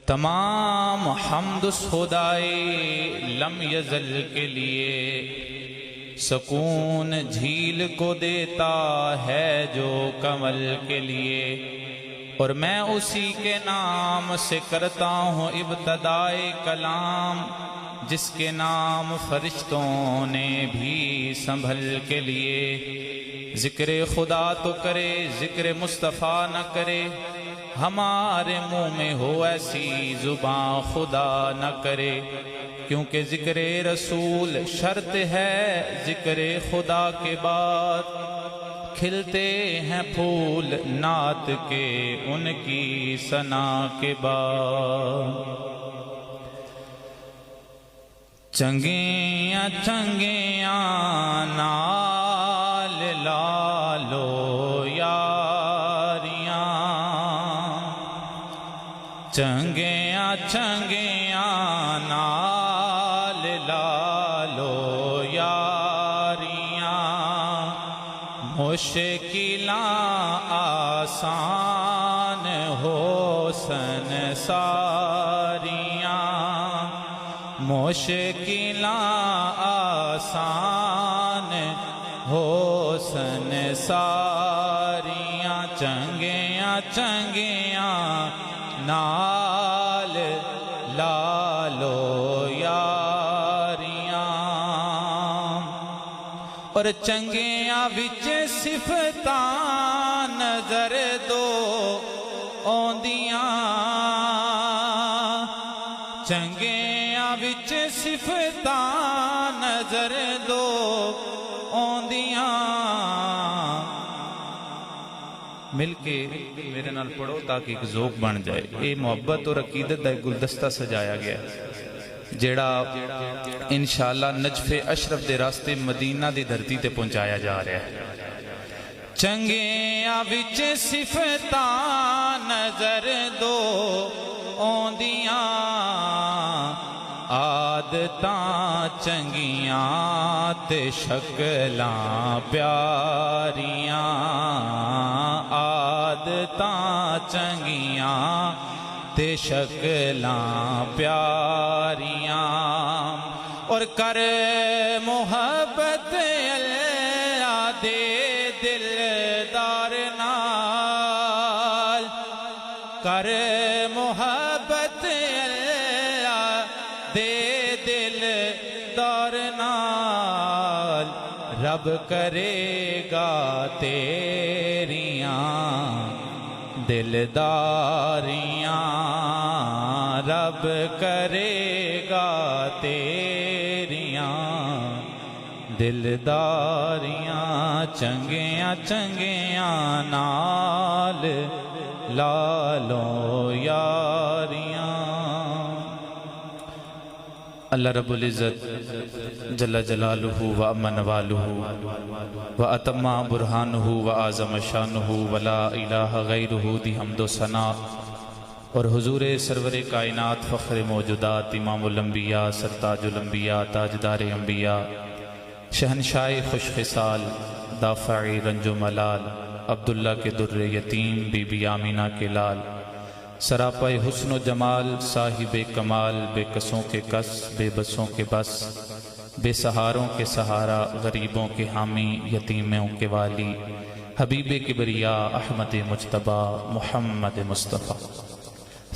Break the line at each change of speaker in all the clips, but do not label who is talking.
تمام حمد اس خدائے لم یزل کے لیے، سکون جھیل کو دیتا ہے جو کمل کے لیے، اور میں اسی کے نام سے کرتا ہوں ابتدائے کلام، جس کے نام فرشتوں نے بھی سنبھل کے لیے۔ ذکر خدا تو کرے ذکر مصطفیٰ نہ کرے، ہمارے منہ میں ہو ایسی زباں خدا نہ کرے، کیونکہ ذکر رسول شرط ہے ذکر خدا کے بعد، کھلتے ہیں پھول نعت کے ان کی ثنا کے بعد۔ چنگیاں چنگیاں نال لالو یاریاں، چنگیاں چنگیاں نال لالو یاریاں، مشکلاں آسان حسن ساریاں، مشکلاں آسان حسن ساریاں، چنگیاں چنگیاں نال لالو یاریاں، اور چنگیاں وچ صفتاں نظر دو آندیاں، چنگیاں وچ صفتاں نظر دو آندیاں۔ مل کے میرے نال پڑھو تاکہ ایک ذوق بن جائے۔ یہ محبت اور عقیدت کا ایک گلدستہ سجایا گیا ہے جیڑا انشاءاللہ نجف اشرف دے راستے مدینہ دی دھرتی تے پہنچایا جا رہا ہے۔ چنگیاں وچ صفتاں نظر دو آندیاں، عادتاں چنگیاں تے شکلاں پیاریاں، عادتاں چنگیاں تے شکلاں پیاریاں، اور کر محبت اللہ دے دلدار نال، کر محبت اللہ دے دلدار نال، رب کرے گا تیریاں دلداریاں، رب کرے گا تیریاں دلداریاں، چنگیاں چنگیاں نال لالو یاریاں۔ اللہ رب العزت جل جلالہ و امن والہ و اتم برہانہ و اعظم شانہ و لا الہ غیرہ دی حمد و ثنا، اور حضور سرور کائنات فخر موجودات امام الانبیاء سرتاج الانبیاء تاجدار انبیاء شہنشاہ خوش خصال دافع رنج و ملال عبداللہ کے در یتیم بی بی آمینہ کے لال، سراپا حسن و جمال صاحب کمال، بے کسوں کے کس بے بسوں کے بس، بے سہاروں کے سہارا غریبوں کے حامی یتیموں کے والی، حبیب کبریاء احمد مجتبیٰ محمد مصطفیٰ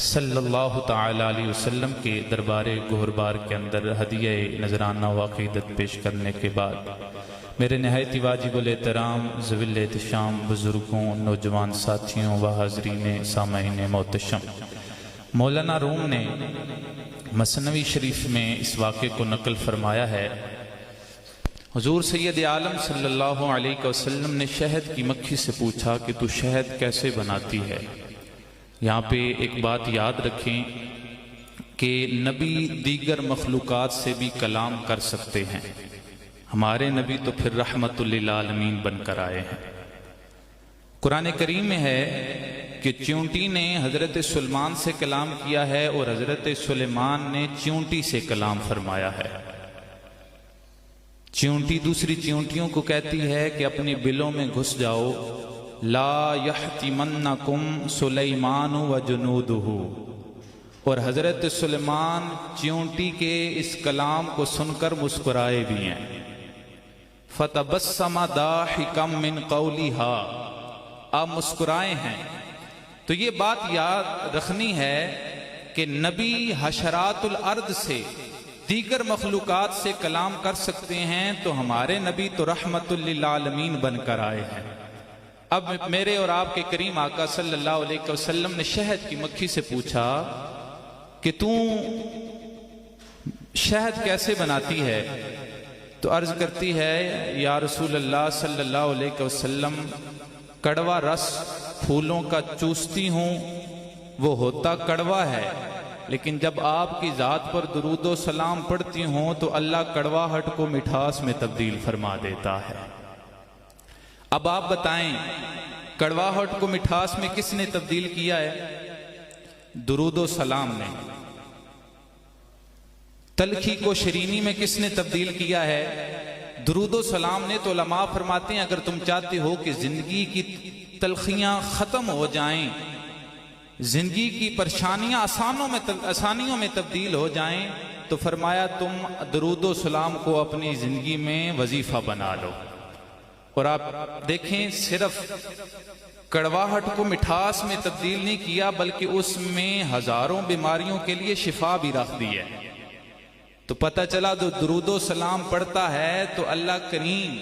صلی اللہ تعالیٰ علیہ وسلم کے دربار گہربار کے اندر ہدیہ نذرانہ و عقیدت پیش کرنے کے بعد میرے نہایت واجب الاحترام ذوی الاحتشام بزرگوں، نوجوان ساتھیوں و حاضرین سامعین محتشم، مولانا روم نے مثنوی شریف میں اس واقعے کو نقل فرمایا ہے۔ حضور سید عالم صلی اللہ علیہ وسلم نے شہد کی مکھی سے پوچھا کہ تو شہد کیسے بناتی ہے؟ یہاں پہ ایک بات یاد رکھیں کہ نبی دیگر مخلوقات سے بھی کلام کر سکتے ہیں، ہمارے نبی تو پھر رحمت للعالمین بن کر آئے ہیں۔ قرآن کریم میں ہے کہ چیونٹی نے حضرت سلیمان سے کلام کیا ہے اور حضرت سلیمان نے چیونٹی سے کلام فرمایا ہے۔ چیونٹی دوسری چیونٹیوں کو کہتی ہے کہ اپنی بلوں میں گھس جاؤ، لا یحتمنکم سلیمان و جنودہ، اور حضرت سلیمان چیونٹی کے اس کلام کو سن کر مسکرائے بھی ہیں۔ فَتَبَسَّمَ ضَاحِكًا مِّن قَوْلِهَا، آپ مسکرائے ہیں۔ تو یہ بات یاد رکھنی ہے کہ نبی حشرات الارض سے، دیگر مخلوقات سے کلام کر سکتے ہیں، تو ہمارے نبی تو رحمت للعالمین بن کر آئے ہیں۔ اب میرے اور آپ کے کریم آقا صلی اللہ علیہ وسلم نے شہد کی مکھی سے پوچھا کہ تو شہد کیسے بناتی ہے؟ تو عرض کرتی ہے یا رسول اللہ صلی اللہ علیہ وسلم، کڑوا رس پھولوں کا چوستی ہوں، وہ ہوتا کڑوا ہے، لیکن جب آپ کی ذات پر درود و سلام پڑھتی ہوں تو اللہ کڑواہٹ کو مٹھاس میں تبدیل فرما دیتا ہے۔ اب آپ بتائیں کڑواہٹ کو مٹھاس میں کس نے تبدیل کیا ہے؟ درود و سلام نے۔ تلخی کو شیرینی میں کس نے تبدیل کیا ہے؟ درود و سلام نے۔ تو علماء فرماتے ہیں اگر تم چاہتے ہو کہ زندگی کی تلخیاں ختم ہو جائیں، زندگی کی پریشانیاں آسانیوں میں تبدیل ہو جائیں، تو فرمایا تم درود و سلام کو اپنی زندگی میں وظیفہ بنا لو۔ اور آپ دیکھیں صرف کڑواہٹ کو مٹھاس میں تبدیل نہیں کیا، بلکہ اس میں ہزاروں بیماریوں کے لیے شفا بھی رکھ دی ہے۔ تو پتہ چلا جو درود و سلام پڑھتا ہے تو اللہ کریم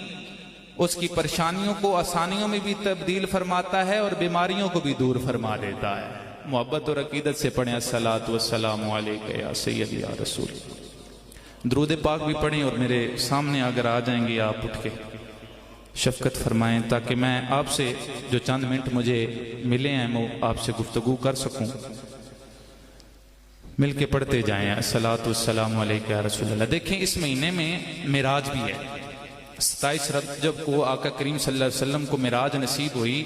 اس کی پریشانیوں کو آسانیوں میں بھی تبدیل فرماتا ہے اور بیماریوں کو بھی دور فرما دیتا ہے۔ محبت اور عقیدت سے پڑھیں الصلاۃ والسلام علیک یا سیدی یا رسول۔ درود پاک بھی پڑھیں اور میرے سامنے اگر آ جائیں گے آپ اٹھ کے شفقت فرمائیں تاکہ میں آپ سے جو چند منٹ مجھے ملے ہیں وہ آپ سے گفتگو کر سکوں۔ مل کے پڑھتے جائیں الصلاۃ والسلام علیک یا رسول اللہ۔ دیکھیں اس مہینے میں معراج بھی ہے۔ 27 رجب کو آقا کریم صلی اللہ علیہ وسلم کو معراج نصیب ہوئی،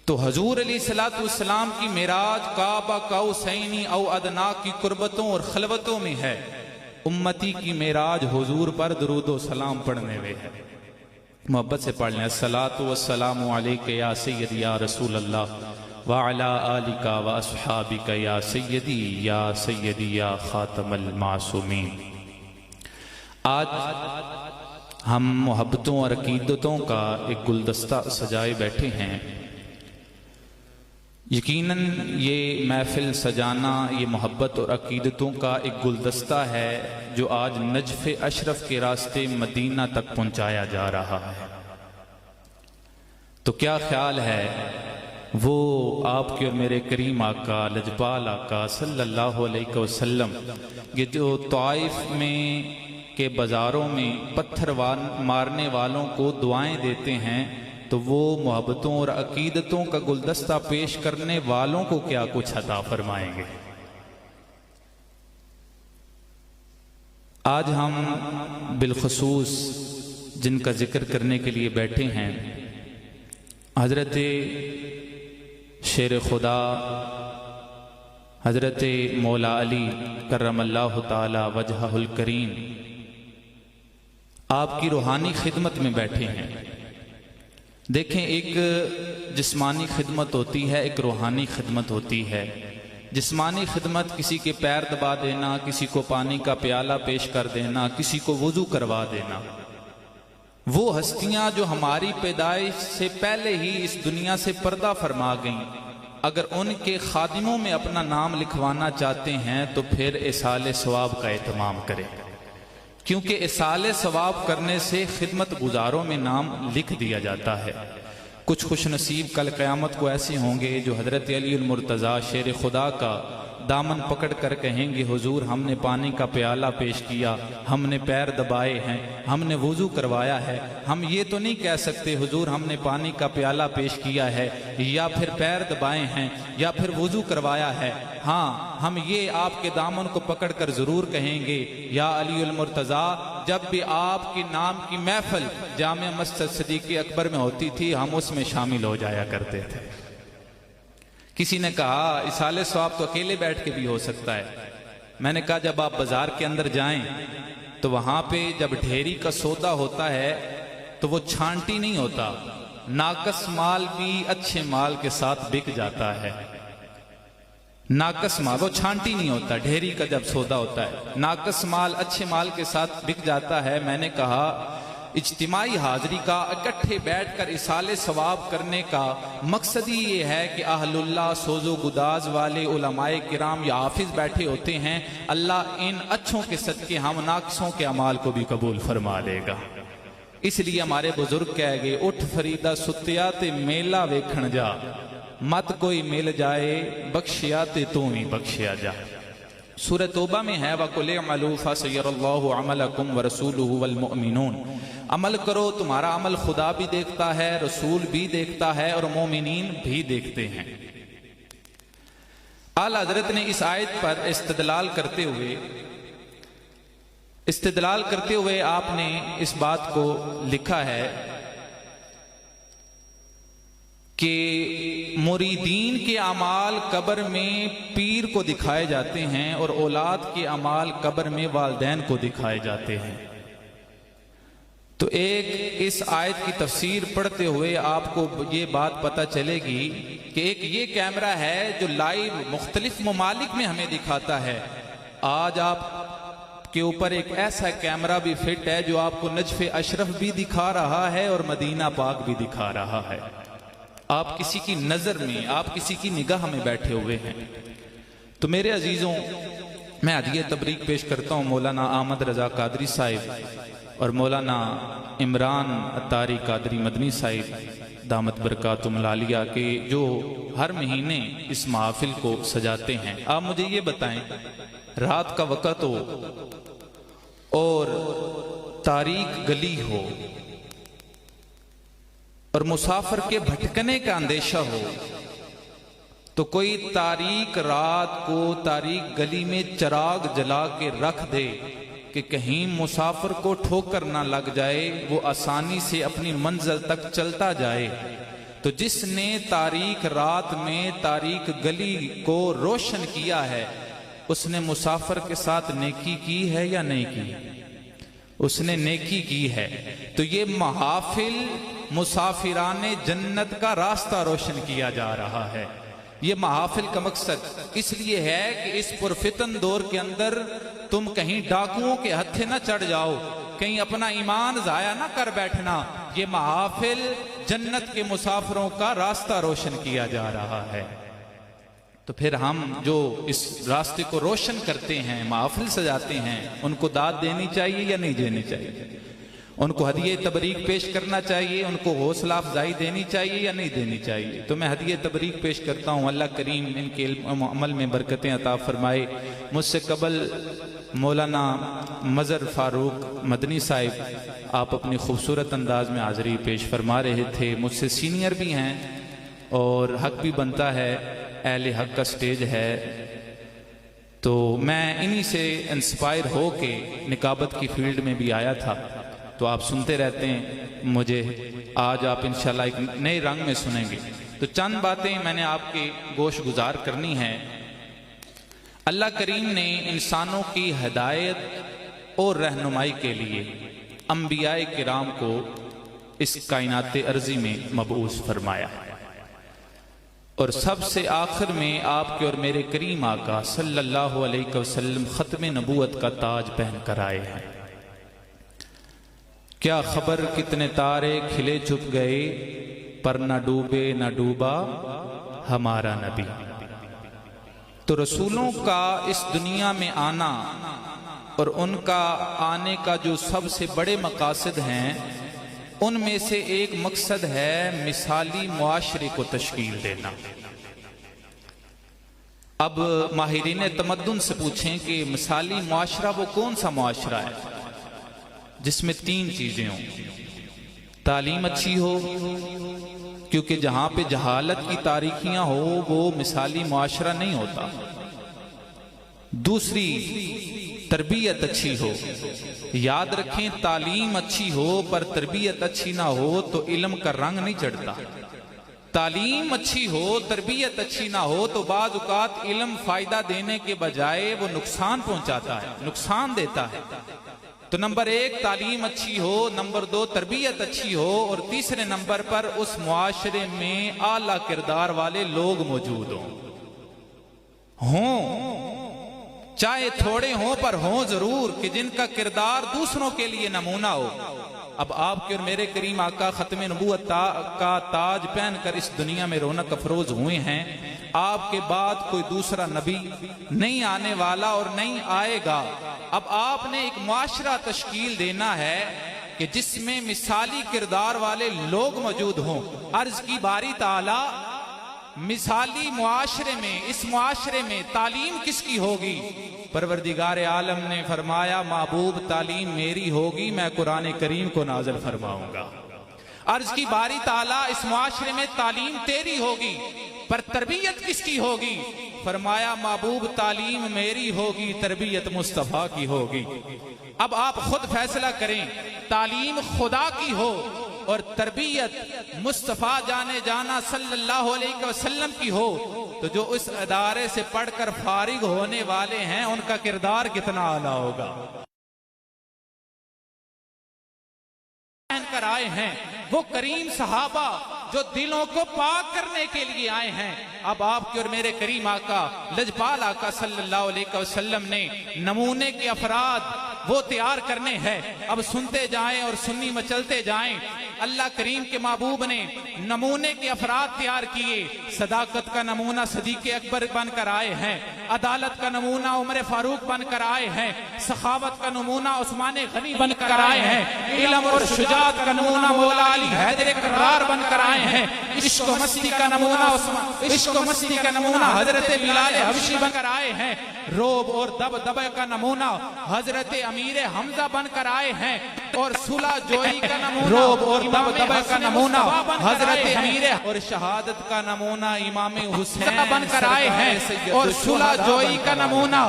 تو حضور علیہ الصلوۃ والسلام کی معراج کعبہ قوسین او ادنیٰ کی قربتوں اور خلوتوں میں ہے۔ امتی کی معراج حضور پر درود و سلام پڑھنے میں ہے۔ محبت سے پڑھ لیں الصلاۃ والسلام علیک یا سیدی یا رسول اللہ وعلی آلک واصحابک یا سیدی یا خاتم المعصومین۔ آج ہم محبتوں اور عقیدتوں کا ایک گلدستہ سجائے بیٹھے ہیں۔ یقیناً یہ محفل سجانا یہ محبت اور عقیدتوں کا ایک گلدستہ ہے جو آج نجف اشرف کے راستے مدینہ تک پہنچایا جا رہا ہے۔ تو کیا خیال ہے وہ آپ کے اور میرے کریم آقا لجپال آقا صلی اللہ علیہ وسلم یہ جو طائف میں کے بازاروں میں پتھر مارنے والوں کو دعائیں دیتے ہیں، تو وہ محبتوں اور عقیدتوں کا گلدستہ پیش کرنے والوں کو کیا کچھ عطا فرمائیں گے؟ آج ہم بالخصوص جن کا ذکر کرنے کے لیے بیٹھے ہیں، حضرت شیر خدا حضرت مولا علی کرم اللہ تعالی وجہہ الکریم آپ کی روحانی خدمت میں بیٹھے ہیں۔ دیکھیں ایک جسمانی خدمت ہوتی ہے، ایک روحانی خدمت ہوتی ہے۔ جسمانی خدمت کسی کے پیر دبا دینا، کسی کو پانی کا پیالہ پیش کر دینا، کسی کو وضو کروا دینا، وہ ہستیاں جو ہماری پیدائش سے پہلے ہی اس دنیا سے پردہ فرما گئیں، اگر ان کے خادموں میں اپنا نام لکھوانا چاہتے ہیں تو پھر ایصال ثواب کا اہتمام کریں، کیونکہ ایصال ثواب کرنے سے خدمت گزاروں میں نام لکھ دیا جاتا ہے۔ کچھ خوش نصیب کل قیامت کو ایسے ہوں گے جو حضرت علی المرتضیٰ شیر خدا کا دامن پکڑ کر کہیں گے حضور ہم نے پانی کا پیالہ پیش کیا، ہم نے پیر دبائے ہیں، ہم نے وضو کروایا ہے، ہم یہ تو نہیں کہہ سکتے حضور ہم نے پانی کا پیالہ پیش کیا ہے یا پھر پیر دبائے ہیں یا پھر وضو کروایا ہے۔ ہاں ہم یہ آپ کے دامن کو پکڑ کر ضرور کہیں گے یا علی المرتضیٰ، جب بھی آپ کے نام کی محفل جامع مسجد صدیق اکبر میں ہوتی تھی ہم اس میں شامل ہو جایا کرتے تھے۔ کسی نے کہا ایصال ثواب تو اکیلے بیٹھ کے بھی ہو سکتا ہے۔ میں نے کہا جب آپ بازار کے اندر جائیں تو وہاں پہ جب ڈھیری کا سودا ہوتا ہے تو وہ چھانٹی نہیں ہوتا، ناقص مال بھی اچھے مال کے ساتھ بک جاتا ہے۔ ناقص مال وہ چھانٹی نہیں ہوتا، ڈھیری کا جب سودا ہوتا ہے، ناقص مال اچھے مال کے ساتھ بک جاتا ہے۔ میں نے کہا اجتماعی حاضری کا، اکٹھے بیٹھ کر ایصال ثواب کرنے کا مقصد ہی یہ ہے کہ اہل اللہ سوز و گداز والے علماء کرام یا حافظ بیٹھے ہوتے ہیں، اللہ ان اچھوں کے صدقے ہم ناقصوں کے اعمال کو بھی قبول فرما لے گا۔ اس لیے ہمارے بزرگ کہہ گئے، اٹھ فریدہ ستیا تے میلہ ویکھن جا، مت کوئی مل جائے بخشیا تے تو ہی بخشیا جا۔ سورہ توبہ میں ہے وَقُلِ اعْمَلُوا فَسَيَرَى اللَّهُ عَمَلَكُمْ وَرَسُولُهُ وَالْمُؤْمِنُونَ، عمل کرو، تمہارا عمل خدا بھی دیکھتا ہے، رسول بھی دیکھتا ہے اور مومنین بھی دیکھتے ہیں۔ اعلیٰ حضرت نے اس آیت پر استدلال کرتے ہوئے آپ نے اس بات کو لکھا ہے کہ مریدین کے اعمال قبر میں پیر کو دکھائے جاتے ہیں اور اولاد کے اعمال قبر میں والدین کو دکھائے جاتے ہیں۔ تو ایک اس آیت کی تفسیر پڑھتے ہوئے آپ کو یہ بات پتہ چلے گی کہ ایک یہ کیمرہ ہے جو لائیو مختلف ممالک میں ہمیں دکھاتا ہے۔ آج آپ کے اوپر ایک ایسا کیمرہ بھی فٹ ہے جو آپ کو نجف اشرف بھی دکھا رہا ہے اور مدینہ پاک بھی دکھا رہا ہے۔ آپ کسی کی نظر میں، آپ کسی کی نگاہ میں بیٹھے ہوئے ہیں۔ تو میرے عزیزوں، میں ہدیہ تبریک پیش کرتا ہوں مولانا احمد رضا قادری صاحب اور مولانا عمران عطاری قادری مدنی صاحب دامت برکاتہم العالیہ کے جو ہر مہینے اس محافل کو سجاتے ہیں۔ آپ مجھے یہ بتائیں، رات کا وقت ہو اور تاریک گلی ہو اور مسافر کے بھٹکنے کا اندیشہ ہو تو کوئی تاریک رات کو تاریک گلی میں چراغ جلا کے رکھ دے کہ کہیں مسافر کو ٹھوکر نہ لگ جائے، وہ آسانی سے اپنی منزل تک چلتا جائے۔ تو جس نے تاریک رات میں تاریک گلی کو روشن کیا ہے، اس نے مسافر کے ساتھ نیکی کی ہے یا نہیں کی؟ اس نے نیکی کی ہے۔ تو یہ محافل مسافران جنت کا راستہ روشن کیا جا رہا ہے۔ یہ محافل کا مقصد اس لیے ہے کہ اس پرفتن دور کے اندر تم کہیں ڈاکوؤں کے ہتھے نہ چڑھ جاؤ، کہیں اپنا ایمان ضائع نہ کر بیٹھنا۔ یہ محافل جنت کے مسافروں کا راستہ روشن کیا جا رہا ہے۔ تو پھر ہم جو اس راستے کو روشن کرتے ہیں، محافل سجاتے ہیں، ان کو داد دینی چاہیے یا نہیں دینی چاہیے؟ ان کو ہدیہ تبریک پیش کرنا چاہیے، ان کو حوصلہ افزائی دینی چاہیے یا نہیں دینی چاہیے؟ تو میں ہدیہ تبریک پیش کرتا ہوں۔ اللہ کریم ان کے علم و عمل میں برکتیں عطا فرمائے۔ مجھ سے قبل مولانا مظہر فاروق مدنی صاحب آپ اپنی خوبصورت انداز میں حاضری پیش فرما رہے تھے، مجھ سے سینئر بھی ہیں اور حق بھی بنتا ہے، اہل حق کا سٹیج ہے۔ تو میں انہی سے انسپائر ہو کے نقابت کی فیلڈ میں بھی آیا تھا، تو آپ سنتے رہتے ہیں مجھے، آج آپ انشاءاللہ ایک نئے رنگ میں سنیں گے۔ تو چند باتیں میں نے آپ کے گوش گزار کرنی ہیں۔ اللہ کریم نے انسانوں کی ہدایت اور رہنمائی کے لیے انبیاء کرام کو اس کائنات ارضی میں مبعوث فرمایا، اور سب سے آخر میں آپ کے اور میرے کریم آقا صلی اللہ علیہ وسلم ختم نبوت کا تاج پہن کر آئے ہیں۔ کیا خبر کتنے تارے کھلے چھپ گئے، پر نہ ڈوبے نہ ڈوبا ہمارا نبی۔ تو رسولوں کا اس دنیا میں آنا اور ان کا آنے کا جو سب سے بڑے مقاصد ہیں، ان میں سے ایک مقصد ہے مثالی معاشرے کو تشکیل دینا۔ اب ماہرین تمدن سے پوچھیں کہ مثالی معاشرہ وہ کون سا معاشرہ ہے جس میں تین چیزیں ہوں؟ تعلیم اچھی ہو، کیونکہ جہاں پہ جہالت کی تاریخیاں ہو وہ مثالی معاشرہ نہیں ہوتا۔ دوسری، تربیت اچھی ہو۔ یاد رکھیں، تعلیم اچھی ہو پر تربیت اچھی نہ ہو تو علم کا رنگ نہیں چڑھتا۔ تعلیم اچھی ہو، تربیت اچھی نہ ہو تو بعض اوقات علم فائدہ دینے کے بجائے وہ نقصان پہنچاتا ہے، نقصان دیتا ہے۔ تو نمبر ایک تعلیم اچھی ہو، نمبر دو تربیت اچھی ہو، اور تیسرے نمبر پر اس معاشرے میں اعلیٰ کردار والے لوگ موجود ہوں۔ ہوں، چاہے تھوڑے ہوں پر ہوں ضرور، کہ جن کا کردار دوسروں کے لیے نمونہ ہو۔ اب آپ کے اور میرے کریم آقا ختم نبوت کا تاج پہن کر اس دنیا میں رونق افروز ہوئے ہیں۔ آپ کے بعد کوئی دوسرا نبی نہیں آنے والا اور نہیں آئے گا۔ اب آپ نے ایک معاشرہ تشکیل دینا ہے کہ جس میں مثالی کردار والے لوگ موجود ہوں۔ عرض کی باری تعالی، مثالی معاشرے میں، اس معاشرے میں تعلیم کس کی ہوگی؟ پروردگار عالم نے فرمایا محبوب تعلیم میری ہوگی، میں قرآن کریم کو نازل فرماؤں گا۔ عرض کی باری تعالیٰ، اس معاشرے میں تعلیم تیری ہوگی، پر تربیت کس کی ہوگی؟ فرمایا محبوب تعلیم میری ہوگی، تربیت مصطفیٰ کی ہوگی۔ اب آپ خود فیصلہ کریں، تعلیم خدا کی ہو اور تربیت مصطفیٰ جانے جانا صلی اللہ علیہ وسلم کی ہو، تو جو اس ادارے سے پڑھ کر فارغ ہونے والے ہیں ان کا کردار کتنا اعلیٰ ہوگا۔ کر آئے ہیں وہ کریم صحابہ جو دلوں کو پاک کرنے کے لیے آئے ہیں۔ اب آپ کے اور میرے کریم آقا لجپال آقا صلی اللہ علیہ وسلم نے نمونے کے افراد وہ تیار کرنے ہیں۔ اب سنتے جائیں اور سنی مچلتے جائیں۔ اللہ کریم کے محبوب نے نمونے کے افراد تیار کیے۔ صداقت کا نمونہ صدیق اکبر بن کر آئے ہیں، عدالت کا نمونہ عمر فاروق بن کر آئے ہیں، سخاوت کا نمونہ عثمان غنی بن کر آئے ہیں، علم اور شجاعت کا نمونہ مولا علی حیدر کرار بن کر آئے ہیں، عشق و مستی کا نمونہ حضرت بلال حبشی بن کر آئے ہیں، روب اور دبدبہ کا نمونہ حضرت امیر حمزہ بن کر آئے ہیں، اور صلح جوئی کا نمونہ روب اور دبدبہ کا نمونہ حضرت امیر، اور شہادت کا نمونہ امام حسین بن کر آئے ہیں، اور صلح جوئی کا نمونہ۔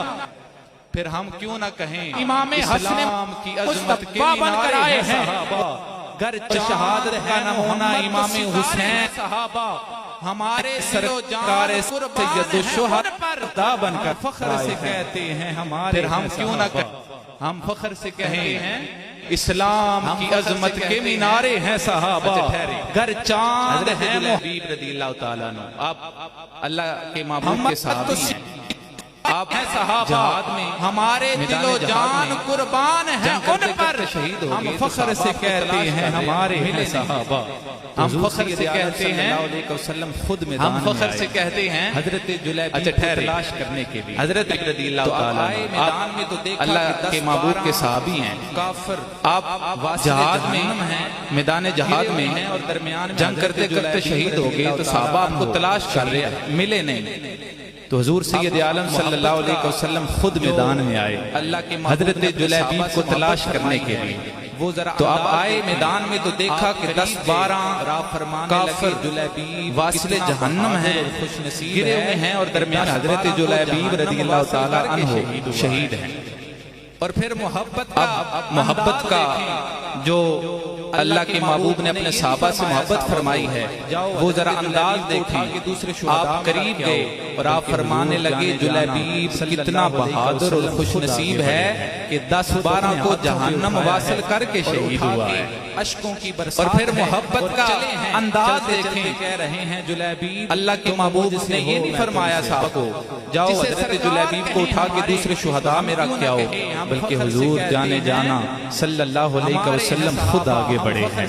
پھر ہم کیوں نہ کہیں امام اسلام کی عظمت کے مینارے ہیں صحابہ، گر شہادت کا نمونہ امام حسین صحابہ، ہمارے سرکار سید الشہداء بن کر فخر سے کہتے ہیں ہمارے۔ پھر ہم کیوں نہ کہیں، ہم فخر سے کہیں ہیں اسلام کی عظمت کے مینارے ہیں صحابہ، گر چاند ہیں حبیب رضی اللہ تعالیٰ عنہ۔ آپ اللہ کے محبوب کے صحابی ہیں، آپ ہیں صحابہ، جہاد میں ہمارے دل و جان قربان ہیں ان پر، ہم فخر سے کہتے ہیں ہمارے ہیں صحابہ، ہم فخر سے کہتے ہیں خود میدان میں، ہم فخر سے کہتے ہیں حضرت جلیبی کو تلاش کرنے کے لیے، حضرت رضی اللہ تعالیٰ میدان میں تو دیکھا اللہ کے محبوب کے صحابی ہیں، کافر آپ جہاد میں ہیں، میدان جہاد میں ہیں، اور درمیان جنگ کرتے کرتے شہید ہو گئے، تو صحابہ آپ کو تلاش کر رہے ہیں، ملے نہیں، تو حضور سید عالم صلی اللہ علیہ وسلم خود میدان میں آئے اللہ کے حضرت جلیبی کو تلاش کرنے کے لیے۔ تو آپ آئے میدان میں تو دیکھا کہ 10-12 کافر جلیبی واصل جہنم ہیں، گرے ہوئے ہیں، اور درمیان حضرت جلیبی رضی اللہ تعالیٰ عنہ شہید ہیں۔ اور پھر محبت کا جو اللہ کے محبوب نے اپنے صحابہ سے محبت فرمائی ہے، وہ ذرا انداز دیکھیں۔ آپ قریب گئے اور آپ فرمانے لگے جلیبیب کتنا بہادر اور خوش نصیب ہے کہ 10-12 کو جہنم واصل کر کے شہید ہوا ہے، اشکوں کی برسات۔ اور پھر محبت کا انداز دیکھیں، کہہ رہے ہیں جلیبیب، اللہ کے محبوب نے یہ نہیں فرمایا صاحب کو جاؤ حضرت جلیبیب کو اٹھا کے دوسرے شہداء میں رکھ کے آؤ، بلکہ حضور جانے جانا صلی اللہ علیہ وسلم خود آگے بڑھے ہیں،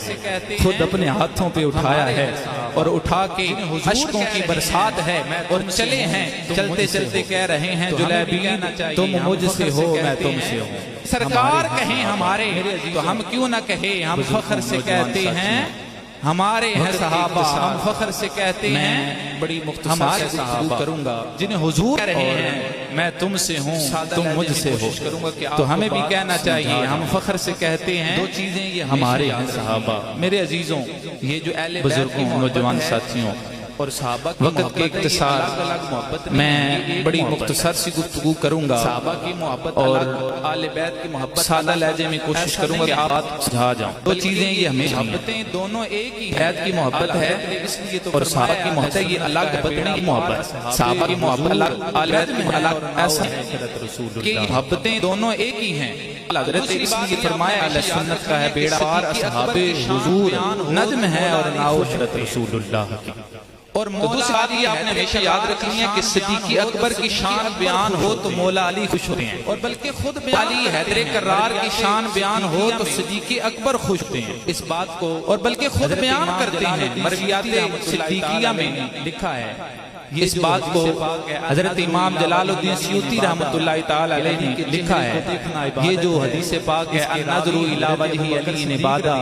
خود اپنے ہاتھوں پہ اٹھایا ہے، اور اٹھا کے اشکوں کی برسات ہے، اور چلے ہیں، چلتے چلتے کہہ رہے ہیں جلیبی تم مجھ سے ہو میں تم سے ہوں۔ سرکار کہیں ہمارے تو ہم کیوں نہ کہیں، ہم فخر سے کہتے ہیں ہمارے ہیں صحابہ، ہم فخر سے کہتے ہیں بڑی مختصر سے صحابہ کروں گا جنہیں حضور کہہ رہے ہیں میں تم سے ہوں تم مجھ سے ہو، تو ہمیں بھی کہنا چاہیے ہم فخر سے کہتے ہیں دو چیزیں یہ ہمارے ہیں صحابہ۔ میرے عزیزوں، یہ جو اہل بزرگوں نوجوان ساتھیوں اور صحابہ وقت کے اختصار میں بڑی مختصر سی گفتگو کروں گا، صحابہ کی محبت اور آل بیت کی محبت سادہ لہجے میں کوشش کروں گا کہ آپ سمجھا جاؤں۔ دو چیزیں یہ ہمیں محبتیں دونوں ایک ہی بیت کی محبت ہے اور صحابہ کی محبت ہے، یہ الگ بدنی کی محبت، صحابہ کی محبت الگ، آل بیت کی الگ، ایسا کہ محبتیں دونوں ایک ہی ہیں۔ حضرت اس لیے فرمایا اہل سنت کا ہے بیڑا پار اصحاب حضور، نظم ہے اور نعت رسول اللہ کی۔
اور دوسری بات یہ آپ نے ہمیشہ یاد رکھنی ہے کہ صدیق اکبر کی شان بیان ہو تو مولا علی خوش ہوتے ہیں، اور بلکہ خود علی حیدر کرار کی شان بیان ہو تو صدیق اکبر خوش ہوتے ہیں اس بات کو، اور بلکہ خود بیان کرتے ہیں۔ مرویات صدیقیہ میں لکھا ہے اس بات کو، حضرت امام جلال الدین سیوطی رحمۃ اللہ تعالی علیہ نے لکھا ہے، یہ جو حدیث پاک ہے النظر الی وجہ علی عبادہ،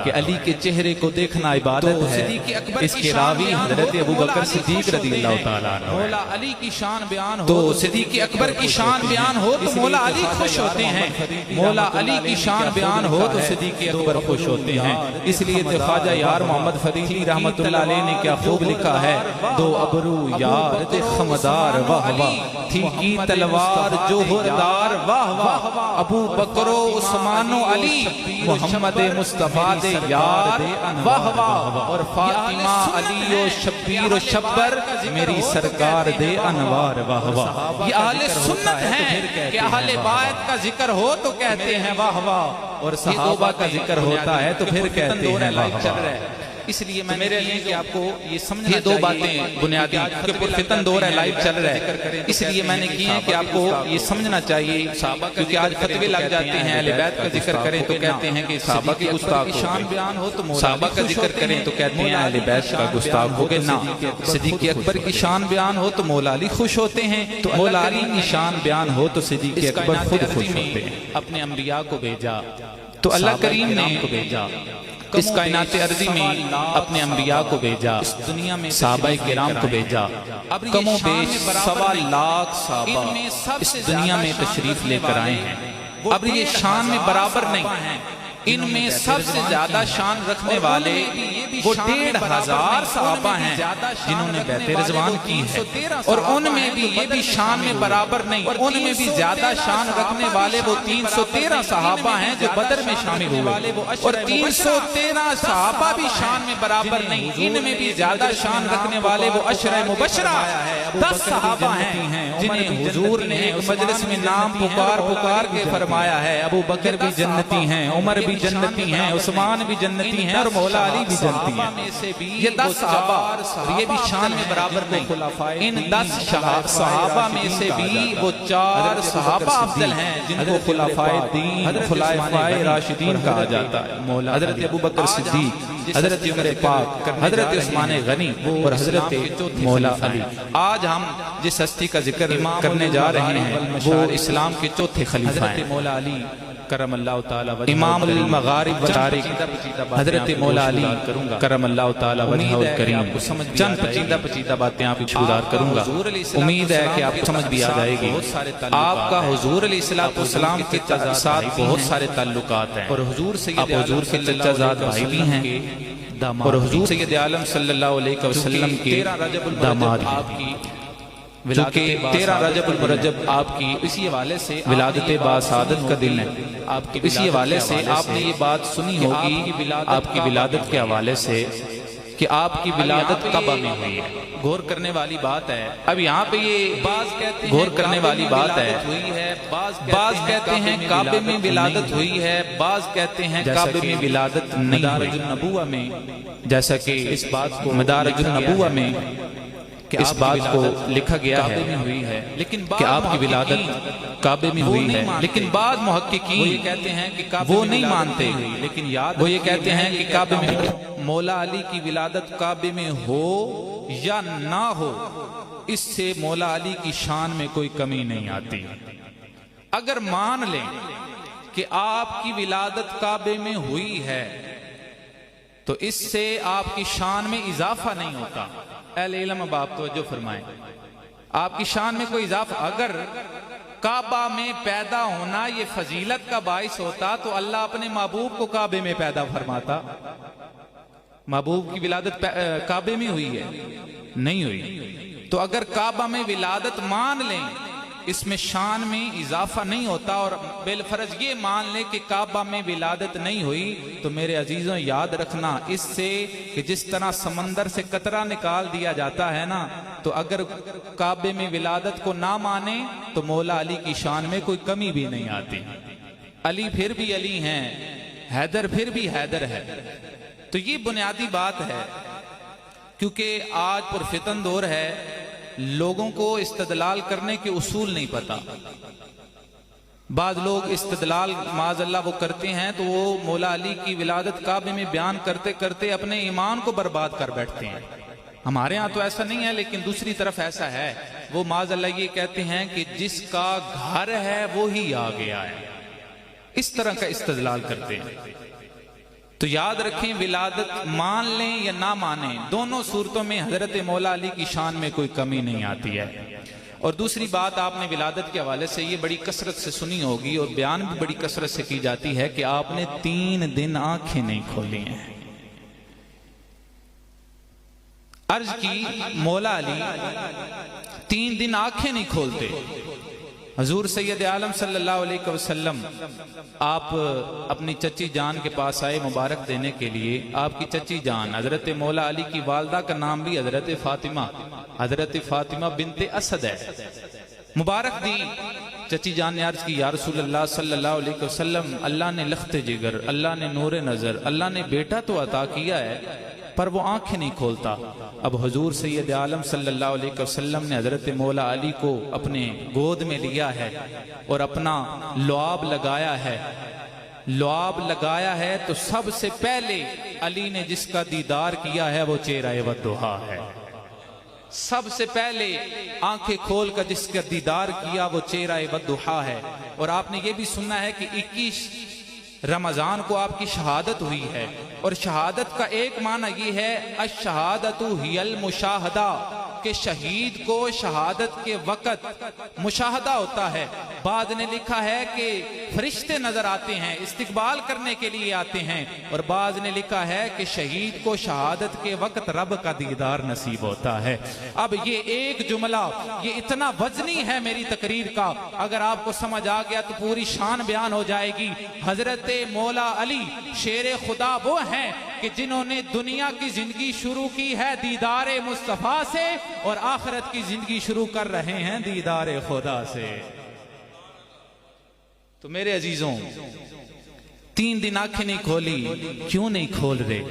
کہ علی کے چہرے کو دیکھنا عبادت ہے، اس کے راوی حضرت ابو بکر صدیق رضی اللہ تعالی عنہ۔ مولا علی کی شان بیان ہو تو صدیق اکبر کی شان بیان ہو تو مولا علی خوش ہوتے ہیں، مولا علی کی شان بیان ہو تو صدیق اکبر خوش ہوتے ہیں۔ اس لیے تو خواجہ یار محمد فریدی رحمۃ اللہ علیہ نے کیا خوب لکھا ہے، دو ابرو یار دے خمدار واہ واہ، تھی کی تلوار جوہردار واہ واہ، ابو بکر و عثمان و علی محمد مصطفیٰ دے یار واہ واہ، اور فاطمہ علی و شبیر و شبر میری سرکار دے انوار واہ واہ۔ یہ اہل سنت ہیں کہ اہل بیت کا ذکر ہو تو کہتے ہیں واہ واہ، اور صحابہ کا ذکر ہوتا ہے تو پھر کہتے ہیں واہ واہ۔ اس لیے میں میرے لیے کہ آپ کو یہ سمجھنا چاہیے، دو باتیں بنیادی کہ پرفتن دور ہے، لائیو چل رہا ہے، اس لیے میں نے کی ہے کہ آپ کو یہ سمجھنا چاہیے، کیونکہ آج فتوے لگ جاتے ہیں اہل بیت کا ذکر کریں تو کہتے ہیں کہ صحابہ کی گستاخ شان بیان ہو تو صحابہ کا ذکر کریں تو کہتے ہیں اہل بیت کا گستاخ ہو گئے۔ نہ، صدیق اکبر کی شان بیان ہو تو مولا علی خوش ہوتے ہیں، تو مولا علی کی شان بیان ہو تو صدیق اکبر خود خوش ہوتے ہیں۔ اپنے انبیاء کو بھیجا تو اللہ کریم نے کو بھیجا، اس کائنات ارضی میں اپنے انبیاء کو بھیجا، صحابہ کرام کو بھیجا، کم و بیش 1.25 لاکھ صحابہ اس دنیا میں تشریف لے کر آئے ہیں۔ اب یہ شان میں برابر نہیں، ان میں سب سے زیادہ شان رکھنے والے وہ 1,500 صحابہ ہیں جنہوں نے بیعت رضوان کی ہے، اور ان میں بھی یہ بھی شان میں برابر نہیں، ان میں بھی زیادہ شان رکھنے والے وہ 313 صحابہ ہیں جو بدر میں شامل ہوئے، اور 313 صحابہ بھی شان میں برابر نہیں، ان میں بھی زیادہ شان رکھنے والے وہ عشرہ مبشرہ 10 صحابہ ہیں جنہیں حضور نے ایک مجلس میں نام پکار پکار کے فرمایا ہے، ابو بکر بھی جنتی ہیں، عمر بھی جنتی ہیں، عثمان بھی جنتی ہیں، اور مولا علی بھی جنتی ہیں۔ یہ 10 صحابہ یہ بھی شان میں برابر نہیں، ان 10 صحابہ میں سے بھی وہ 4 صحابہ افضل ہیں جن کو خلفائے دین، خلفائے راشدین کہا جاتا ہے، حضرت ابو بکر صدیق، حضرت عمر پاک، حضرت عثمان غنی اور حضرت مولا علی۔ آج ہم جس ہستی کا ذکر کرنے جا رہے ہیں وہ اسلام کے چوتھے خلیفہ ہیں، مولا علی کرم اللہ تعالی وجہہ، امام المغارب و تاریخ حضرت مولا علی کرم اللہ تعالی وجہہ الکریم۔ چند پچیدہ باتیں آپ کو گزار کروں گا، امید ہے کہ آپ سمجھ بھی آ جائے گی۔ آپ کا حضور علیہ السلام کے ساتھ بہت سارے تعلقات ہیں، اور حضور کے چچا زاد بھائی بھی ہیں، اور حضور سید عالم صلی اللہ علیہ وسلم کے داماد ہیں، چونکہ 13 رجب المرجب آپ کی اسی حوالے سے ولادت باسعادت کا دن ہے، اسی حوالے سے آپ نے یہ بات سنی ہوگی آپ کی ولادت کے حوالے سے کہ آپ کی ولادت کعبہ میں ہوئی ہے۔ غور کرنے والی بات ہے، اب یہاں پہ یہ غور کرنے والی بات ہے، بعض کہتے ہیں کعبے میں ولادت ہوئی ہے، بعض کہتے ہیں کعبے میں ولادت نہیں ہوئی، جیسا کہ اس بات کو مدارج النبوہ میں اس بات کو لکھا گیا ہے کہ آپ کی ولادت کعبے میں ہوئی ہے، لیکن بعض محققین وہ نہیں مانتے، وہ یہ کہتے ہیں کہ کعبے میں مولا علی کی ولادت کعبے میں ہو یا نہ ہو، اس سے مولا علی کی شان میں کوئی کمی نہیں آتی۔ اگر مان لیں کہ آپ کی ولادت کعبے میں ہوئی ہے تو اس سے آپ کی شان میں اضافہ نہیں ہوتا۔ اہل علم اب آپ توجہ فرمائیں، آپ کی شان میں کوئی اضافہ، اگر کعبہ میں پیدا ہونا یہ فضیلت کا باعث ہوتا تو اللہ اپنے محبوب کو کعبے میں پیدا فرماتا۔ محبوب کی ولادت کعبے میں ہوئی ہے؟ نہیں ہوئی۔ تو اگر کعبہ میں ولادت مان لیں اس میں شان میں اضافہ نہیں ہوتا، اور بالفرض یہ مان لیں کہ کعبہ میں ولادت نہیں ہوئی، تو میرے عزیزوں یاد رکھنا اس سے کہ جس طرح سمندر سے قطرہ نکال دیا جاتا ہے نا، تو اگر کعبے میں ولادت کو نہ مانے تو مولا علی کی شان میں کوئی کمی بھی نہیں آتی۔ علی پھر بھی علی ہیں، حیدر پھر بھی حیدر ہے۔ تو یہ بنیادی بات ہے کیونکہ آج پرفتن دور ہے، لوگوں کو استدلال کرنے کے اصول نہیں پتا۔ بعض لوگ استدلال معاذ اللہ وہ کرتے ہیں تو وہ مولا علی کی ولادت کعبے میں بیان کرتے کرتے اپنے ایمان کو برباد کر بیٹھتے ہیں۔ ہمارے ہاں تو ایسا نہیں ہے، لیکن دوسری طرف ایسا ہے، وہ معاذ اللہ یہ کہتے ہیں کہ جس کا گھر ہے وہی آ گیا ہے، اس طرح کا استدلال کرتے ہیں۔ تو یاد رکھیں، ولادت مان لیں یا نہ مانیں، دونوں صورتوں میں حضرت مولا علی کی شان میں کوئی کمی نہیں آتی ہے۔ اور دوسری بات، آپ نے ولادت کے حوالے سے یہ بڑی کثرت سے سنی ہوگی اور بیان بھی بڑی کثرت سے کی جاتی ہے کہ آپ نے 3 دن آنکھیں نہیں کھولی ہیں۔ عرض کی مولا علی 3 دن آنکھیں نہیں کھولتے۔ حضور سید عالم صلی اللہ علیہ وسلم آپ اپنی چچی جان کے پاس آئے مبارک دینے کے لیے۔ آپ کی چچی جان حضرت مولا علی کی والدہ کا نام بھی حضرت فاطمہ بنت اسد ہے، مبارک دی۔ چچی جان نے عرض کی، یا رسول اللہ صلی اللہ علیہ وسلم، اللہ نے لخت جگر، اللہ نے نور نظر، اللہ نے بیٹا تو عطا کیا ہے پر وہ آنکھیں نہیں کھولتا۔ اب حضور سید عالم صلی اللہ علیہ وسلم نے حضرت مولا علی کو اپنے گود میں لیا ہے اور اپنا لعاب لگایا ہے تو سب سے پہلے علی نے جس کا دیدار کیا ہے وہ چہرہ والضحیٰ ہے۔ سب سے پہلے آنکھیں کھول کر جس کا دیدار کیا وہ چہرہ والضحیٰ ہے۔ اور آپ نے یہ بھی سننا ہے کہ 21 رمضان کو آپ کی شہادت ہوئی ہے، اور شہادت کا ایک معنی یہ ہے الشہادۃ ہی المشاہدہ، کہ شہید کو شہادت کے وقت مشاہدہ ہوتا ہے۔ بعض نے لکھا ہے کہ فرشتے نظر آتے ہیں، استقبال کرنے کے لیے آتے ہیں، اور بعض نے لکھا ہے کہ شہید کو شہادت کے وقت رب کا دیدار نصیب ہوتا ہے۔ اب یہ ایک جملہ یہ اتنا وزنی ہے میری تقریر کا، اگر آپ کو سمجھ آ گیا تو پوری شان بیان ہو جائے گی۔ حضرت مولا علی شیر خدا وہ ہیں کہ جنہوں نے دنیا کی زندگی شروع کی ہے دیدار مصطفیٰ سے، اور آخرت کی زندگی شروع کر رہے ہیں دیدار خدا سے۔ تو میرے عزیزوں، 3 دن آنکھیں نہیں کھولی، کیوں نہیں کھول رہے؟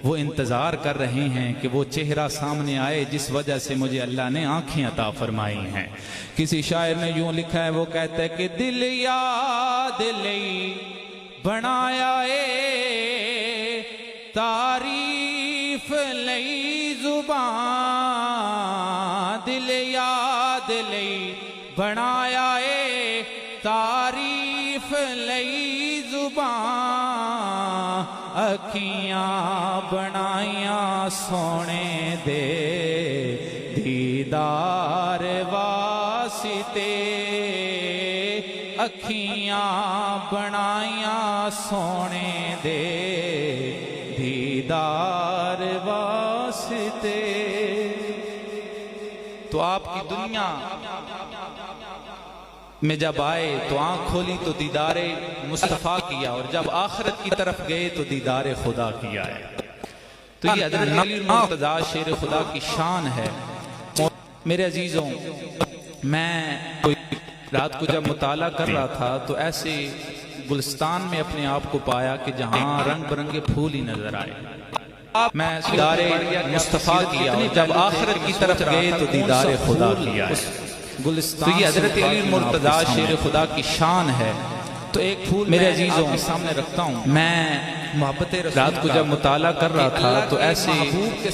وہ انتظار کر رہے ہیں کہ وہ چہرہ سامنے آئے جس وجہ سے مجھے اللہ نے آنکھیں عطا فرمائی ہیں۔ کسی شاعر نے یوں لکھا ہے، وہ کہتا ہے کہ دل یاد لئی بنایا اے تعریف لئی زبان، دل یاد لئی بنایا اے تعریف لئی زبان، اکھیاں بنائیاں سونے دے دیدار واسطے، اکھیاں بنائیاں سونے دے دیدار واسطے۔ تو آپ کی دنیا میں جب آئے تو آنکھ کھولی تو دیدار مصطفیٰ کیا، اور جب آخرت کی طرف گئے تو دیدار خدا کیا ہے۔ تو یہ حضرت علی مرتضیٰ شیر خدا کی شان ہے۔ میرے عزیزوں، میں رات کو جب مطالعہ کر رہا تھا تو ایسے گلستان میں اپنے آپ کو پایا کہ جہاں رنگ برنگے پھول ہی نظر آئے۔ میں دیدار مصطفیٰ کیا، جب آخرت کی طرف گئے تو دیدار خدا کیا ہے۔ تو یہ حضرت علی مرتضیٰ شیر خدا کی شان ہے۔ تو ایک پھول میرے عزیزوں کے سامنے رکھتا ہوں، میں محبت رات کو جب مطالعہ کر رہا تھا تو ایسے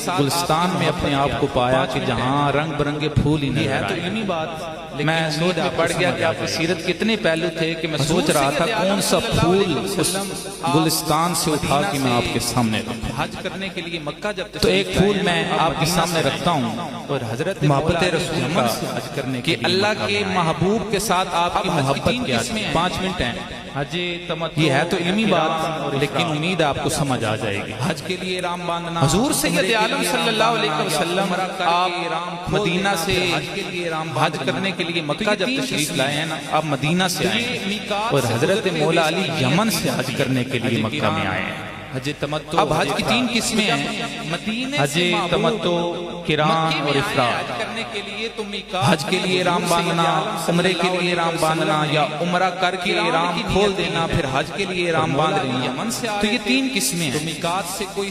گلستان میں اپنے آپ کو پایا کہ جہاں رنگ برنگے پھول ہی نظر آئے۔ میں سوچ پڑ گیا کہ آپ کی سیرت کتنے پہلو تھے کہ میں سوچ رہا تھا کون سا پھول اس گلستان سے اٹھا کے میں آپ کے سامنے رکھوں۔ حج کرنے کے لیے مکہ جب تو ایک پھول میں آپ کے سامنے رکھتا ہوں، اور حضرت محبت رسول کا حج کرنے کہ اللہ کے محبوب کے ساتھ آپ کی محبت کیا ہے۔ 5 منٹ ہیں، یہ ہے تو علمی بات، لیکن امید آپ کو سمجھ آ جائے گی۔ حج کے لیے احرام باندھنا، حضور سید عالم صلی اللہ علیہ وسلم آپ مدینہ سے حج کرنے کے لیے مکہ جب تشریف لائے ہیں نا، آپ مدینہ سے آئے ہیں، اور حضرت مولا علی یمن سے حج کرنے کے لیے مکہ میں آئے ہیں۔ حج تمتع۔ اب حج کی 3 قسمیں ہیں، مدینے
حج
سے
تمتع، قران اور افراد۔
حج کرنے کے لیے تم حج کے لیے احرام باندھنا، عمرے کے لیے احرام باندھنا، یا عمرہ کر کے احرام کھول دینا پھر حج کے لیے احرام باندھ لینا، تو یہ 3 قسمیں ہیں۔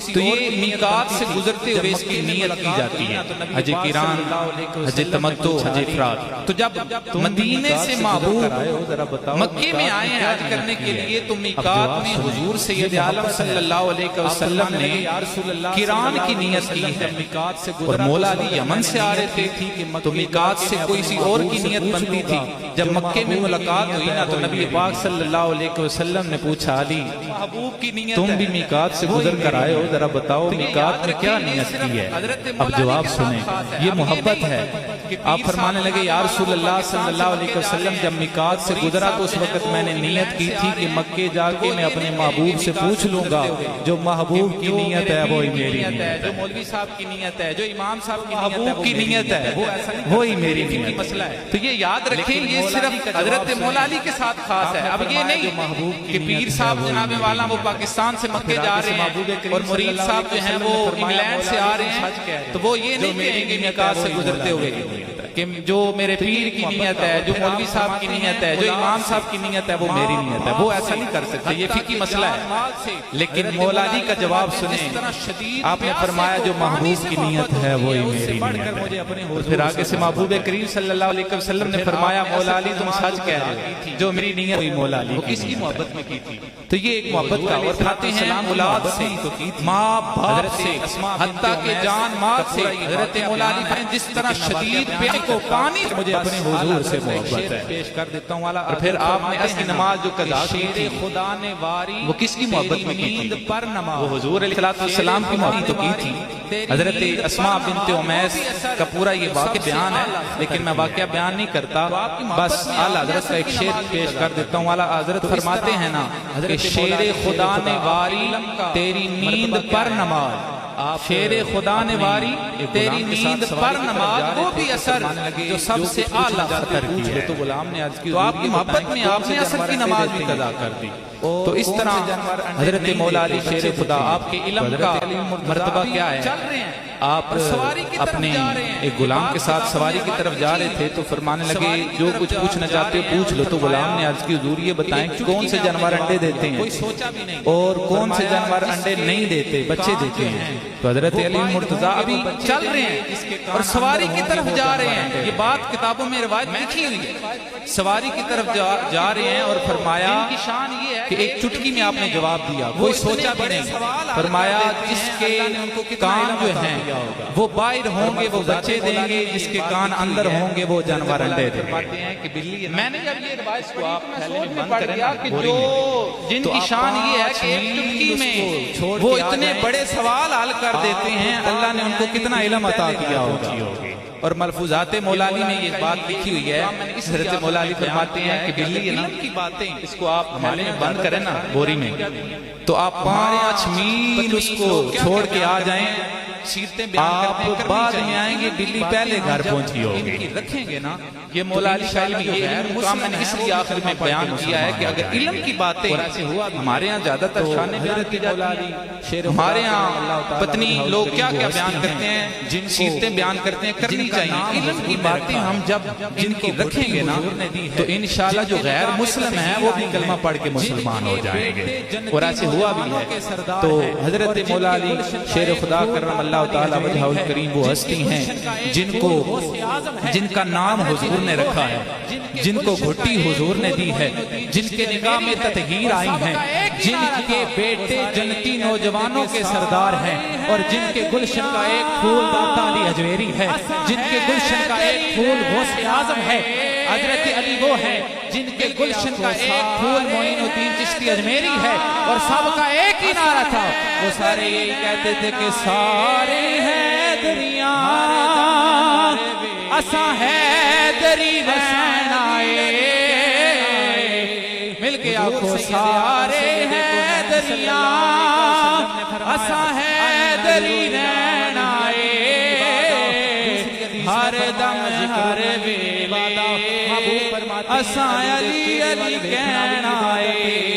تو یہ میقات سے گزرتے ہوئے اس کی نیت کی جاتی ہے،
حج قران، حج تمتع، حج افراد۔
تو جب مدینے سے محبوب مکے میں آئے ہیں حج کرنے کے لیے تو میقات میں حضور سید عالم صلی اللہ علیہ وسلم نے قران کی نیت کی ہے، اور مولا علی یمن سے آ رہے تھے تو میقات سے کوئی سی اور کی نیت بنتی تھی۔ جب مکے میں ملاقات ہوئی نا تو نبی پاک صلی اللہ علیہ وسلم نے پوچھا علی محبوب کی نیت
تم بھی میقات سے گزر کر آئے ہو، ذرا بتاؤ میقات میں کیا نیت کی ہے؟ اب جواب سنیں، یہ محبت ہے۔
آپ فرمانے لگے یا رسول اللہ صلی اللہ علیہ وسلم جب میقات سے گزرا تو اس وقت میں نے نیت کی تھی کہ مکے جا کے میں اپنے محبوب سے پوچھ لوں گا، جو محبوب کی نیت ہے وہی میری نیت ہے، جو مولوی صاحب کی نیت ہے، جو امام صاحب کی محبوب کی نیت ہے وہی میری نیت مسئلہ ہے۔ تو یہ یاد رکھیں، یہ صرف حضرت مولا علی کے ساتھ خاص ہے۔ اب یہ نہیں کہ پیر صاحب جناب والا وہ پاکستان سے مکے جا رہے ہیں اور مرید صاحب جو ہیں وہ انگلینڈ سے آ رہے ہیں تو وہ یہ نہیں کہیں گے میقات سے گزرتے ہوئے کہ جو میرے پیر کی نیت ہے، جو مولوی صاحب کی نیت ہے، جو امام صاحب کی نیت ہے وہ میری نیت ہے، وہ ایسا نہیں کر سکتے، یہ فقہی مسئلہ ہے۔ لیکن مولا علی کا جواب سنیں، آپ نے فرمایا جو محبوب کی نیت ہے وہی میری نیت ہے۔ پھر آگے سے محبوب کریم صلی اللہ علیہ وسلم نے فرمایا مولا علی تم سچ کہہ رہے ہو، جو میری نیت وہی مولا علی کس کی محبت میں کی تھی۔ تو یہ ایک محبت کا، اور کھاتے ہیں اولاد سے، ماں باپ سے، حتیٰ کہ جان مال سے۔ حضرت مولا علی فرماتے ہیں جس طرح شدید پیار کو پانی مجھے اپنے حضور سے محبت ہے۔ پیش کر دیتا ہوں والا، اور پھر آپ نے اس کی نماز جو قضا کی تھی خدا نے واری وہ کس کی محبت میں کی تھی؟ وہ حضور علیہ السلام کی محبت تو کی تھی۔ حضرت اسماء بنت امیس کا پورا یہ واقعہ بیان ہے، لیکن میں واقعہ بیان نہیں کرتا، بس اعلیٰ حضرت کا ایک شعر پیش کر دیتا ہوں۔ اعلیٰ حضرت فرماتے ہیں نا کہ شیر خدا نے واری تیری نیند پر نماز، شیر خدا نے واری تیری نیند پر نماز، وہ بھی اثر جو سب سے اعلیٰ خطر کی ہے۔ تو غلام نے عرض کی تو آپ کی محبت میں آپ نے اثر کی نماز بھی قضا کر دی۔ تو اس طرح حضرت مولا علی شیر خدا، آپ کے علم کا مرتبہ کیا ہے؟ آپ اپنے ایک غلام کے ساتھ سواری کی طرف جا رہے تھے تو فرمانے لگے جو کچھ پوچھنا چاہتے ہو پوچھ لو۔ تو غلام نے عرض کی حضور یہ بتائیں کون سے جانور انڈے دیتے ہیں اور کون سے جانور انڈے نہیں دیتے، بچے دیتے ہیں؟ تو حضرت علی مرتضیٰ ابھی چل رہے ہیں اور سواری کی طرف جا رہے ہیں، یہ بات کتابوں میں روایت لکھی ہوئی ہے، سواری کی طرف جا رہے ہیں اور فرمایا کہ ایک چٹکی میں آپ نے جواب دیا، کوئی سوچا بھی نہیں۔ فرمایا جس کے کان جو ہیں وہ باہر ہوں گے وہ بچے دیں گے، جس کے کان اندر ہوں گے وہ جانور انڈے دیں گے۔ میں نے جب یہ روایت کو آپ سوچ میں پڑ گیا کہ جو جن کی شان یہ ہے کہ ایک چٹکی میں وہ اتنے بڑے سوال حل کر دیتے ہیں، اللہ نے ان کو کتنا علم عطا کیا ہوگا۔ اور ملفوظات مولا علی میں یہ بات لکھی ہوئی ہے، حضرت مولا علی فرماتے ہیں کہ بلی علم کی باتیں اس کو آپ ہمارے میں بند کریں نا بوری میں، تو آپ 5 میل اس کو چھوڑ کے آ جائیں، آپ بعد میں آئیں گے بلی پہلے گھر پہنچی ہوگی۔ رکھیں گے نا یہ مولا علی کا علم، یہ مقام میں نے اس لیے آخر میں بیان کیا ہے کہ اگر علم کی باتیں ہمارے ہاں زیادہ تر شان حضرت مولا علی، ہمارے ہاں پتنی لوگ کیا کیا بیان کرتے ہیں، جن سیرتیں بیان کرتے ہیں کرنی چاہیے۔ علم کی باتیں ہم جب جن کی رکھیں گے نا تو انشاءاللہ جو غیر مسلم ہیں وہ بھی کلمہ پڑھ کے مسلمان ہو جائیں گے، اور ایسے ہوا بھی ہے۔ تو حضرت مولا علی شیر خدا کرم اللہ تعالی وجہہ الکریم وہ ہستی ہیں جن کا نام حضور نے رکھا ہے، جن کو گھٹی حضور نے دی ہے، جن کے نگاہ میں تطہیر آئی ہیں، جن کے بیٹے جنتی نوجوانوں کے سردار ہیں، اور جن کے گلشن کا ایک پھول داتا علی اجویری ہے، جن کے گلشن کا ایک پھول غوث اعظم ہے، حضرت علی وہ ہے جن کے گلشن کا ایک پھول معین الدین چشتی اجمیری ہے، اور سب کا ایک ہی نعرہ تھا، وہ سارے یہی کہتے تھے کہ سارے حیدریاں اساں حیدری رہن آئے، مل کے آخو سارے حیدریاں اساں حیدری رہن آئے، ہر دم ہر ویلے اساں علی علی کہنا ہے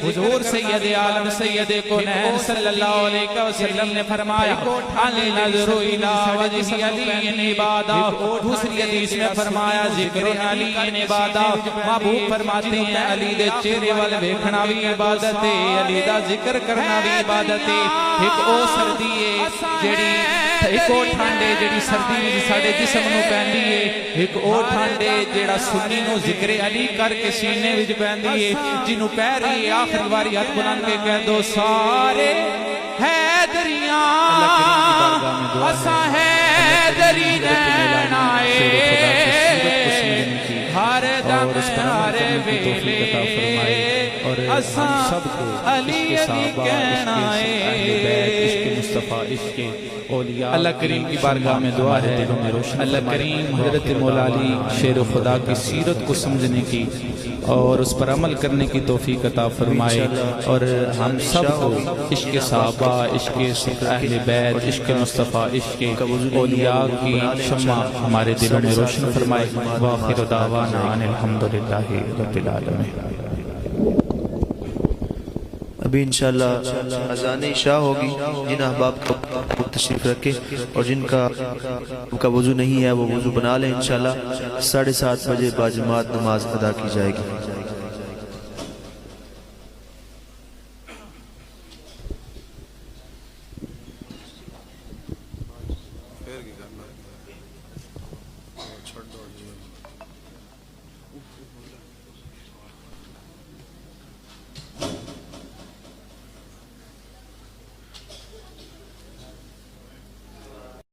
حضور سید عالم سید کونین صلی اللہ علیہ وسلم نے فرمایا علی نظر الى وجہ علی عبادہ دوسری حدیث میں فرمایا ذکر علی عبادہ محبوب فرماتے ہیں علی دے چہرے وال ویکھنا بھی عبادت ہے علی دا ذکر کرنا بھی عبادت ہے ایک او سردی ہے جڑی ایک او ٹھنڈے جڑی سردی میں ساڑے جسم نو پہندی ہے ایک او ٹھنڈے جڑا سنی نو ذکر علی کر کے سینے وچ پہندی ہے جنوں کہہ رہی ہے آخری باری ہاتھ بلند کے کہہ دو سارے حیدریاں اساں حیدری نین آئے ہر دم ہر ویلے اساں علی علی کہنا ہے
مصطفیٰ عشق اولیاء
اللہ کریم کی بارگاہ میں دعا ہے اللہ کریم حضرت مولا علی شیر خدا کی سیرت کو سمجھنے کی اور اس پر عمل کرنے کی توفیق عطا فرمائے اور ہم سب کو عشق صحابہ عشق اہل بیت عشق مصطفیٰ عشق اولیاء کی شمع ہمارے دلوں میں روشن فرمائے وآخر دعوانا ان الحمدللہ رب العالمین
ابھی انشاءاللہ اذان عشاء ہوگی جن احباب کو تشریف رکھے اور جن کا وضو نہیں ہے وہ وضو بنا لیں انشاءاللہ 7:30 بجے باجماعت نماز ادا کی جائے گی